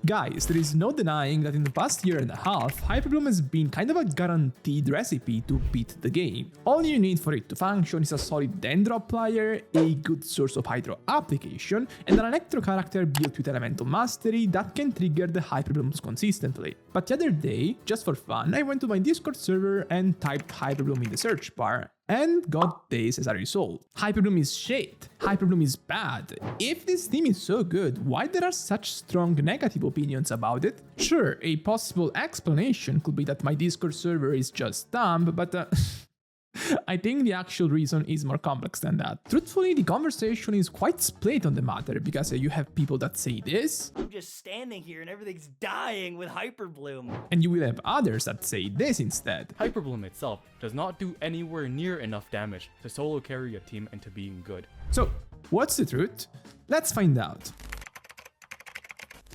Guys, there is no denying that in the past year and a half, Hyperbloom has been kind of a guaranteed recipe to beat the game. All you need for it to function is a solid Dendrop player, a good source of Hydro application, and an Electro character built with Elemental Mastery that can trigger the Hyperblooms consistently. But the other day, just for fun, I went to my Discord server and typed Hyperbloom in the search bar, and got this as a result. Hyperbloom is shit. Hyperbloom is bad. If this theme is so good, why there are such strong negative opinions about it? Sure, a possible explanation could be that my Discord server is just dumb, but I think the actual reason is more complex than that. Truthfully, the conversation is quite split on the matter, because you have people that say this, I'm just standing here and everything's dying with Hyperbloom. and you will have others that say this instead. Hyperbloom itself does not do anywhere near enough damage to solo carry a team into being good. So, what's the truth? Let's find out.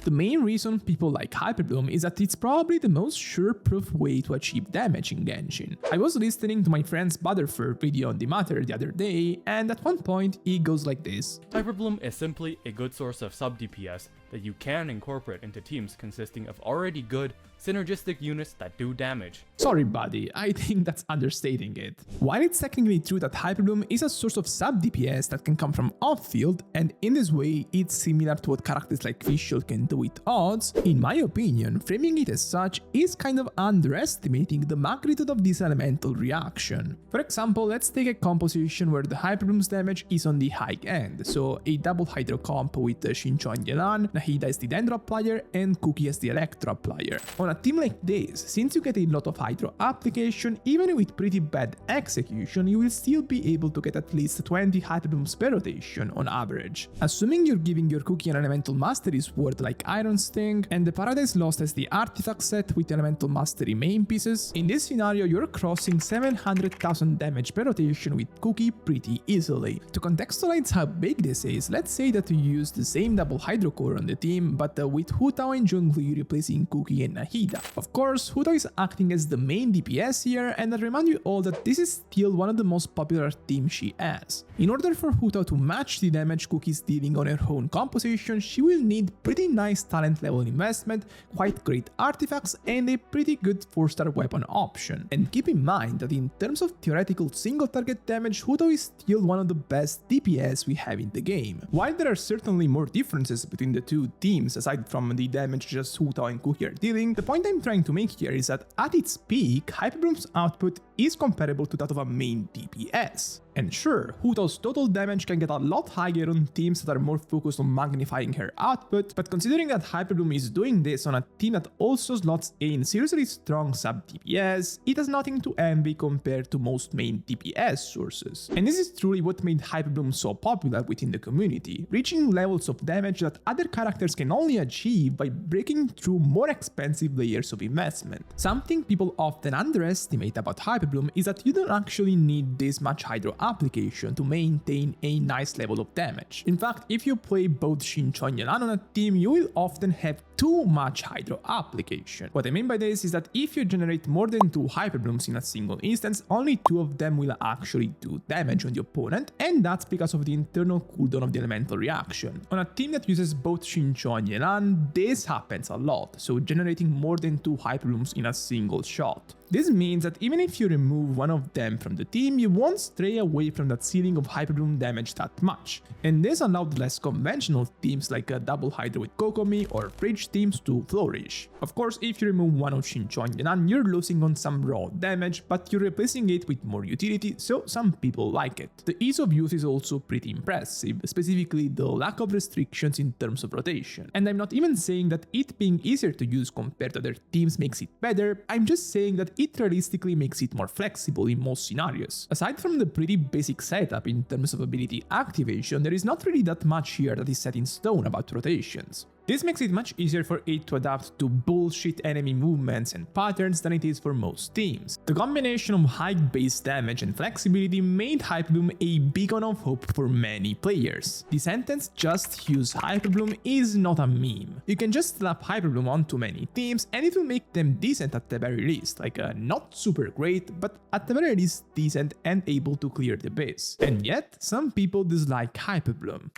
The main reason people like Hyperbloom is that it's probably the most sure-proof way to achieve damage in Genshin. I was listening to my friend's Butterfur video on the matter the other day, and at one point it goes like this. Hyperbloom is simply a good source of sub DPS that you can incorporate into teams consisting of already good, synergistic units that do damage. Sorry buddy, I think that's understating it. While it's technically true that Hyperbloom is a source of sub DPS that can come from off-field, and in this way it's similar to what characters like Fischl can do with odds, in my opinion, framing it as such is kind of underestimating the magnitude of this elemental reaction. For example, let's take a composition where the Hyperbloom's damage is on the high end, so a double Hydro comp with Shincho and Yelan, Nahida as the Dendrop player, and Cookie as the Electro player. On a team like this, since you get a lot of Hydro application, even with pretty bad execution, you will still be able to get at least 20 Hyperblooms per rotation on average. Assuming you're giving your Cookie an Elemental Mastery sword like Iron Sting, and the Paradise Lost as the artifact set with Elemental Mastery main pieces, in this scenario you're crossing 700,000 damage per rotation with Cookie pretty easily. To contextualize how big this is, let's say that you use the same double Hydro core on the team, but with Hu Tao and Zhongli replacing Cookie and Nahida. Of course, Hu Tao is acting as the main DPS here, and I remind you all that this is still one of the most popular teams she has. In order for Hu Tao to match the damage Cookie is dealing on her own composition, she will need pretty nice talent level investment, quite great artifacts, and a pretty good 4-star weapon option. And keep in mind that in terms of theoretical single target damage, Hu Tao is still one of the best DPS we have in the game. While there are certainly more differences between the two teams aside from the damage just Hu Tao and Cookie are dealing, the point I'm trying to make here is that at its peak, Hyperbloom's output is comparable to that of a main DPS. And sure, Hu Tao's total damage can get a lot higher on teams that are more focused on magnifying her output, but considering that Hyperbloom is doing this on a team that also slots in seriously strong sub DPS, it has nothing to envy compared to most main DPS sources. And this is truly what made Hyperbloom so popular within the community, reaching levels of damage that other characters can only achieve by breaking through more expensive layers of investment. Something people often underestimate about Hyperbloom is that you don't actually need this much Hydro application to maintain a nice level of damage. In fact, if you play both Shincho and Yelan on a team, you will often have too much Hydro application. What I mean by this is that if you generate more than 2 Hyperblooms in a single instance, only 2 of them will actually do damage on the opponent, and that's because of the internal cooldown of the elemental reaction. On a team that uses both Shincho and Yelan, this happens a lot, so generating more than 2 Hyperblooms in a single shot. This means that even if you remove one of them from the team, you won't stray away from that ceiling of Hyperbloom damage that much, and this allowed less conventional teams like a double Hydro with Kokomi or Bridge teams to flourish. Of course, if you remove one of Shincho and Yelan, you're losing on some raw damage, but you're replacing it with more utility, so some people like it. The ease of use is also pretty impressive, specifically the lack of restrictions in terms of rotation. And I'm not even saying that it being easier to use compared to other teams makes it better, I'm just saying that it realistically makes it more flexible in most scenarios. Aside from the pretty basic setup in terms of ability activation, there is not really that much here that is set in stone about rotations. This makes it much easier for it to adapt to bullshit enemy movements and patterns than it is for most teams. The combination of high base damage and flexibility made Hyperbloom a beacon of hope for many players. The sentence "just use Hyperbloom" is not a meme. You can just slap Hyperbloom onto many teams and it will make them decent at the very least, like not super great, but at the very least decent and able to clear the base. And yet, some people dislike Hyperbloom.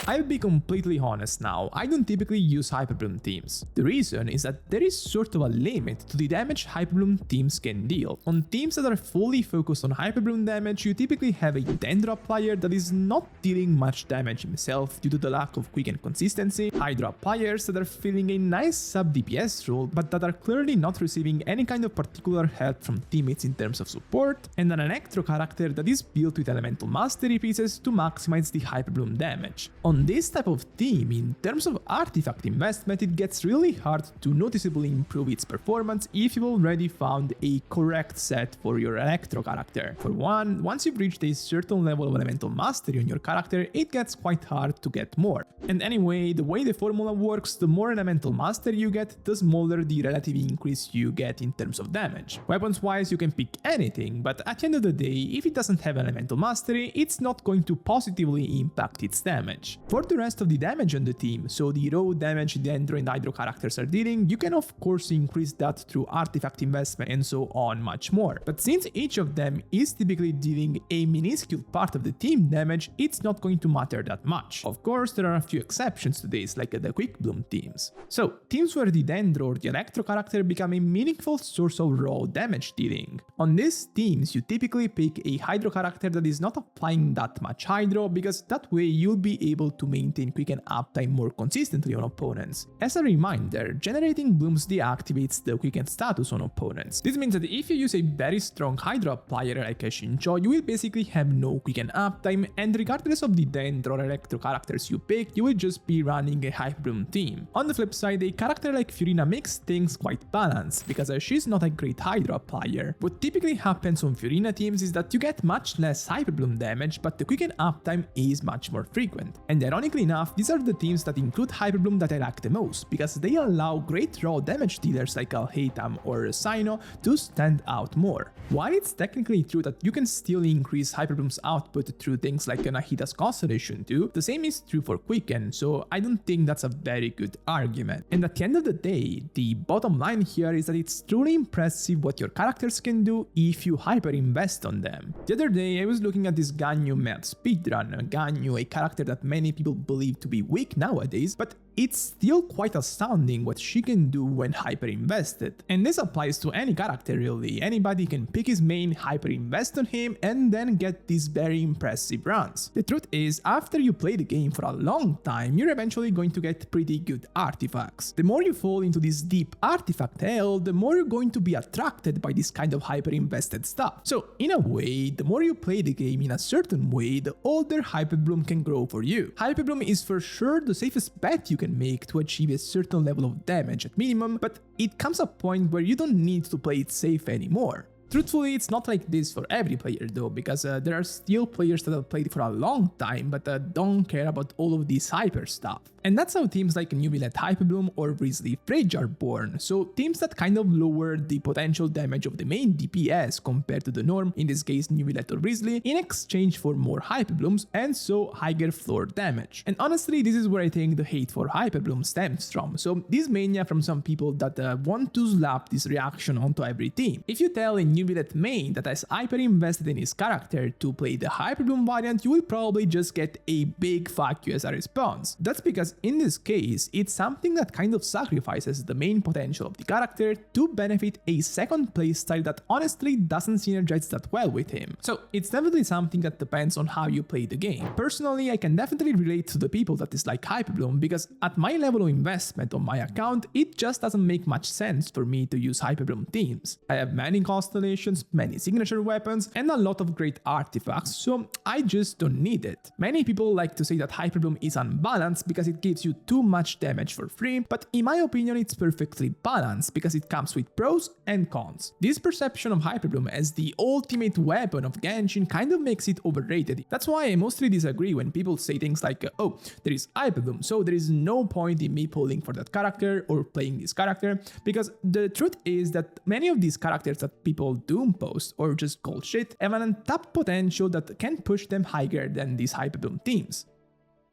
I'll be completely honest now, I don't typically use Hyperbloom teams. The reason is that there is sort of a limit to the damage Hyperbloom teams can deal. On teams that are fully focused on Hyperbloom damage, you typically have a Dendra player that is not dealing much damage himself due to the lack of quick and consistency, Hydra players that are filling a nice sub DPS role but that are clearly not receiving any kind of particular help from teammates in terms of support, and an Electro character that is built with elemental mastery pieces to maximize the Hyperbloom damage. On this type of team, in terms of artifact investment, it gets really hard to noticeably improve its performance if you've already found a correct set for your Electro character. For one, once you've reached a certain level of elemental mastery on your character, it gets quite hard to get more. And anyway, the way the formula works, the more elemental mastery you get, the smaller the relative increase you get in terms of damage. Weapons wise, you can pick anything, but at the end of the day, if it doesn't have elemental mastery, it's not going to positively impact its damage. For the rest of the damage on the team, so the raw damage the Dendro and Hydro characters are dealing, you can of course increase that through artifact investment and so on much more. But since each of them is typically dealing a minuscule part of the team damage, it's not going to matter that much. Of course, there are a few exceptions to this, like the Quick Bloom teams. So, teams where the Dendro or the Electro character become a meaningful source of raw damage dealing. On these teams, you typically pick a Hydro character that is not applying that much Hydro, because that way you'll be able to maintain quicken uptime more consistently on opponents. As a reminder, generating blooms deactivates the quicken status on opponents. This means that if you use a very strong Hydro applier like a Shincho, you will basically have no quicken uptime, and regardless of the Dendro or Electro characters you pick, you will just be running a Hyperbloom team. On the flip side, a character like Furina makes things quite balanced, because she's not a great Hydro applier. What typically happens on Furina teams is that you get much less Hyperbloom damage, but the quicken uptime is much more frequent. And ironically enough, these are the teams that include Hyperbloom that I like the most, because they allow great raw damage dealers like Alhaitham or Sino to stand out more. While it's technically true that you can still increase Hyperbloom's output through things like Nahida's Constellation too, the same is true for Quicken, so I don't think that's a very good argument. And at the end of the day, the bottom line here is that it's truly impressive what your characters can do if you hyper invest on them. The other day I was looking at this Ganyu math speedrun, Ganyu, a character that many people believe to be weak nowadays, but it's still quite astounding what she can do when hyper invested. And this applies to any character really, anybody can pick his main, hyper invest on him, and then get these very impressive runs. The truth is, after you play the game for a long time, you're eventually going to get pretty good artifacts. The more you fall into this deep artifact hell, the more you're going to be attracted by this kind of hyper invested stuff. So in a way, the more you play the game in a certain way, the older Hyperbloom can grow for you. Hyperbloom is for sure the safest bet you can make to achieve a certain level of damage at minimum, but it comes a point where you don't need to play it safe anymore. Truthfully, it's not like this for every player though, because there are still players that have played for a long time but don't care about all of this hyper stuff. And that's how teams like Nubilet Hyperbloom or Grizzly Fridge are born, so teams that kind of lower the potential damage of the main DPS compared to the norm, in this case Nubilet or Grizzly, in exchange for more Hyperblooms and so higher floor damage. And honestly, this is where I think the hate for Hyperbloom stems from, so this mania from some people that want to slap this reaction onto every team. If you tell a Nubilet main that has hyper invested in his character to play the Hyperbloom variant, you will probably just get a big fuck you as a response. That's because in this case, it's something that kind of sacrifices the main potential of the character to benefit a second playstyle that honestly doesn't synergize that well with him. So it's definitely something that depends on how you play the game. Personally, I can definitely relate to the people that dislike Hyperbloom, because at my level of investment on my account, it just doesn't make much sense for me to use Hyperbloom teams. I have many constellations, many signature weapons, and a lot of great artifacts, so I just don't need it. Many people like to say that Hyperbloom is unbalanced because it gives you too much damage for free, but in my opinion it's perfectly balanced because it comes with pros and cons. This perception of Hyperbloom as the ultimate weapon of Genshin kind of makes it overrated. That's why I mostly disagree when people say things like, oh, there is Hyperbloom, so there is no point in me pulling for that character or playing this character, because the truth is that many of these characters that people doom post or just call shit have an untapped potential that can push them higher than these Hyperbloom teams.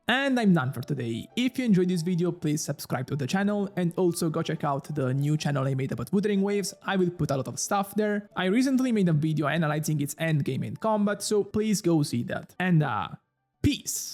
And I'm done for today. If you enjoyed this video, please subscribe to the channel, and also go check out the new channel I made about Wuthering Waves. I will put a lot of stuff there. I recently made a video analyzing its endgame and combat, so please go see that. And peace!